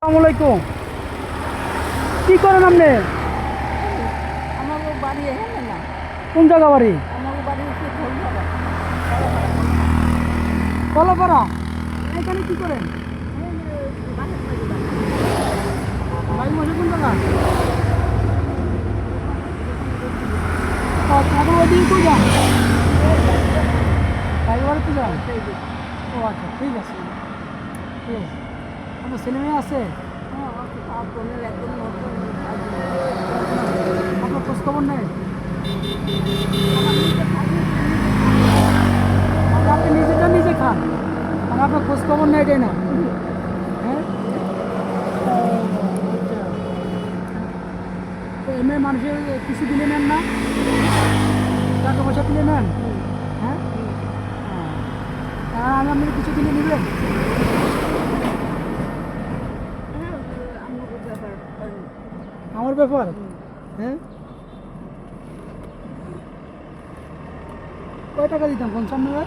আসসালামু আলাইকুম। কি করেন আপনি? আমার বাড়ি এখানে না। কোন জায়গা বাড়ি? আমার বাড়ি হচ্ছে ধর্মপাড়া। কলাপাড়া। এখানে কি করেন? ভাই বসে কোন জায়গা? ঠাকুর ওদিকে কই যান? ভাই বাড়িতে যান? ও আচ্ছা, ঠিক আছে ঠিক আছে। আপনার ছেলে মেয়ে আছে? আপনার খোঁজ খবর নেই? মানে আপনি নিজেটা নিজে খান, মানে আপনার খোঁজ খবর নেই এটাই না? হ্যাঁ, আচ্ছা। তো এমনি মানুষের কিছু দিলে নেন না? টাকা পয়সা দিলে নেন? হ্যাঁ, আমি আপনার কিছু দিলে নেবেন? আমার ব্যাপার? হ্যাঁ, কয় টাকা দিতাম 55?